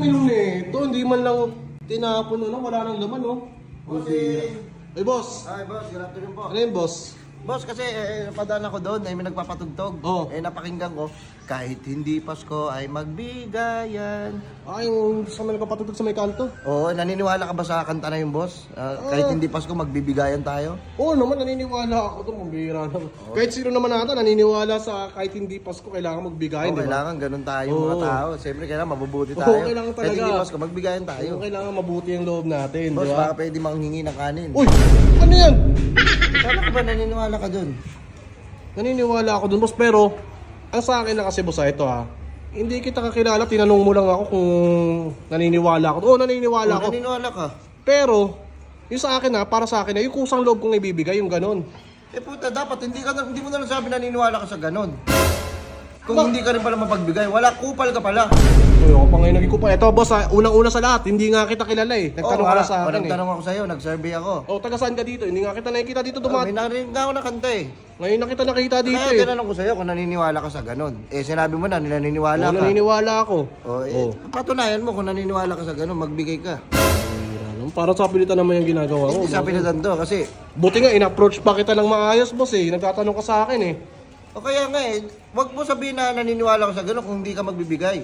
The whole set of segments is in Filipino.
uminom nito? Hindi man lang tinapon, ano? Wala nang laman, oh. Ay, boss. Ay, boss. Good afternoon po. Ano yun, boss? Boss, kasi napadaan ako doon, may nagpapatugtog. Oh. Napakinggan ko, kahit hindi Pasko ay magbigayan. Yung sa may nagpapatugtog sa may kanto? Oo, naniniwala ka ba sa kanta na yung boss? Kahit hindi Pasko, magbibigayan tayo? Oo naman, naniniwala ako doon. Mabihira naman. Kahit sino naman ata, naniniwala sa kahit hindi Pasko, kailangan magbigayan, di ba? Kailangan ganun tayo mga tao. Siyempre, kailangan mabubuti tayo. Oo, kailangan talaga. Kahit hindi Pasko, magbigayan tayo. Oo, kailangan mabuti ang loob natin, Boss, di ba? baka pwede manghingi ng kanin. Uy! Ano yan? Kala ka ba naniniwala ka dun? Naniniwala ako doon, boss, pero ang sa akin na kasi, boss, ito ha. Hindi kita kakilala, tinanong mo lang ako kung naniniwala ako. Oo, naniniwala ako. Naniniwala ka? Pero, yung sa akin ha, para sa akin, yung kusang loob kong ibibigay, yung ganon. Puta, dapat hindi mo na lang sabi naniniwala ka sa ganon. Kung hindi ka rin pala mapagbigay, wala, kupal ka pala. Uy, ako pa ngayon naging kupal. Ito, boss, unang-una sa lahat, hindi nga kita kilala eh. Nagtanong ka na sa akin eh. Nagtanong ako sa'yo, nag-survey ako. Taga saan ka dito? Hindi nga kita nakikita dito May narinig na ako na kanta eh. Ngayon na kita nakita dito Kaya eh. tinanong ko sa'yo kung naniniwala ka sa ganon. Sinabi mo na, naniniwala ka. Naniniwala ako. Patunayan mo kung naniniwala ka sa ganon, magbigay ka. Para sa pilitan naman yung ginagawa ko. Hindi sa pilitan to kasi... Buti nga, in-approach pa kita ng maayos, boss eh. Nagtatanong ka sa akin eh. O kaya nga wag mo sabihin na naniniwala ka sa ganon kung hindi ka magbibigay.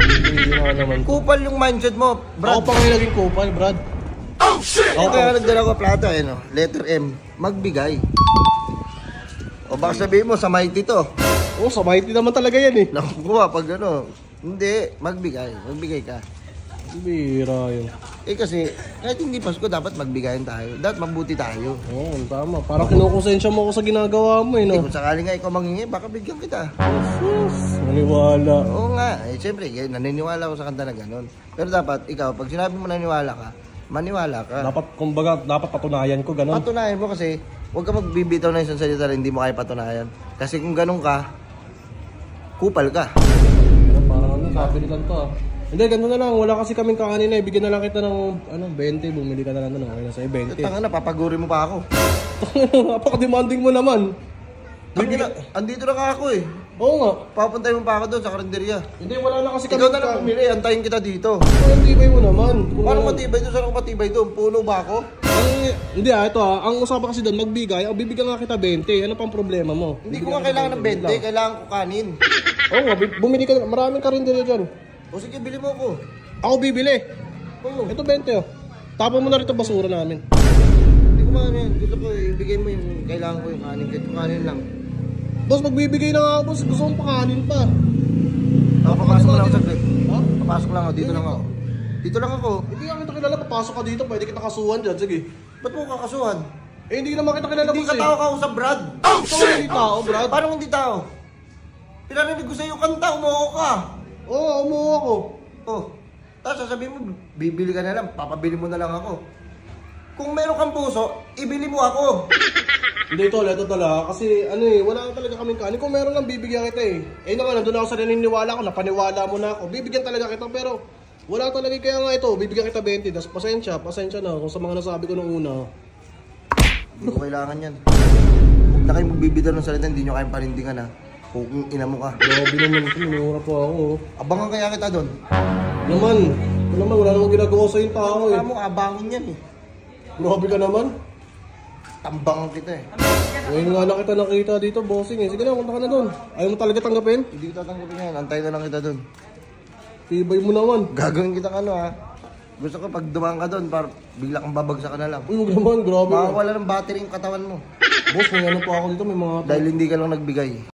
Hindi nga naman. Kupal yung mindset mo, Brad. Ako pa ngayon naging kupal, Brad. Oh shit! Ako kaya nagdala ko plato letter M, magbigay. O baka sabihin mo, sa mighty to. Sa mighty naman talaga yan eh. Naku ba, pag hindi, magbigay ka. Bira yun. Kasi, kahit hindi Pasko, dapat magbigayan tayo. Dapat mabuti tayo. Oo, tama. Parang kinukonsensya mo ako sa ginagawa mo eh, no? Kung sakali nga ikaw manghingi, baka bigyan kita. Maniwala. Oo nga. Siyempre, naniniwala ako sa kanta na gano'n. Pero dapat, ikaw, pag sinabi mo naniniwala ka, maniwala ka. Dapat, kumbaga, dapat patunayan ko gano'n. Patunayan mo kasi, huwag ka magbibitaw na isang salita na hindi mo kaya patunayan. Kasi kung gano'n ka, kupal ka. Parang sabi nilang to ah. Hindi, gano'n na lang. Wala kasi kaming kanin eh. Bigyan na lang kita ng 20. Bumili ka na lang nun. Okay na sa'yo, 20. Tanga na, papaguri mo pa ako. Napaka-demanding mo naman. Andito na ka ako eh. Oo nga. Papuntay mo pa ako doon sa karinderya. Hindi, wala na kasi kami. Ikaw na lang pumili, antayin kita dito. Ang tibay mo naman. Paano matibay doon? Saan ako matibay doon? Puno ba ako? Hindi ito ang usapan kasi doon, magbigay. Bibigyan nga kita 20. Ano pang problema mo? Hindi ko nga kailangan ng 20, kailangan ko kanin. Oo nga, bumili ka. Maraming karinderya dyan. O sige, bili mo ko. Ako bibili. Oo. Ito 20 oh. Tapon mo na rito basura namin. Hindi ko maano yan. Gusto ko ibigay mo yung kailangan ko yung kanin. Kahit yung kanin lang. Boss, magbibigay na nga ako, boss. Gusto kong pakanin pa. Papasok lang ako saglit. Ha? Papasok lang ako. Dito lang ako. Dito lang ako. Hindi ka kita kilala. Papasok ka dito. Pwede kita kasuhan dyan. Sige. Ba't mo kakasuhan? Hindi naman kita kilala, Hindi boss ka tao ka sa Brad. Ikaw hindi tao, Brad. Paano hindi tao? Pinarinig ko sa'yo kanta, umuho ka. Oo, umuha ako. Tapos sasabihin mo, bibili ka na lang, papabili mo na lang ako. Kung meron kang puso, ibili mo ako. Hindi ito talaga. Kasi wala talaga kaming kanin. Kung meron lang, bibigyan kita eh. Naman, nandun ako sa naniniwala ko, napaniwala mo na ako. Bibigyan talaga kita, pero wala talaga. Kaya nga ito, bibigyan kita 20. Tapos pasensya na kung sa mga nasabi ko nung una. Hindi ko kailangan yan. Huwag na kayo magbibida ng salita, hindi nyo kayong panindingan ha. Kung ina mo ka. Grabe naman ito, minura po ako. Abangan kaya kita doon. Naman, wala namang ginagawa sa yung tao eh. Mo, abangin yan eh. Grabe ka naman. Tambangan kita eh. Ngayon nga lang kita nakita dito, bossing eh. Sige na, punta ka na doon. Ayaw mo talaga tanggapin? Hindi ko tatanggapin yan, antay na lang kita doon. Tibay mo naman. Gagawin kita ha. Gusto ko pag dumaan ka doon, bigla kang babagsak ka na lang. Uy, huwag naman, grabe. Makawala ng battery yung katawan mo. Boss, may ano pa ako dito, may mga... Dahil hindi ka lang nagbigay.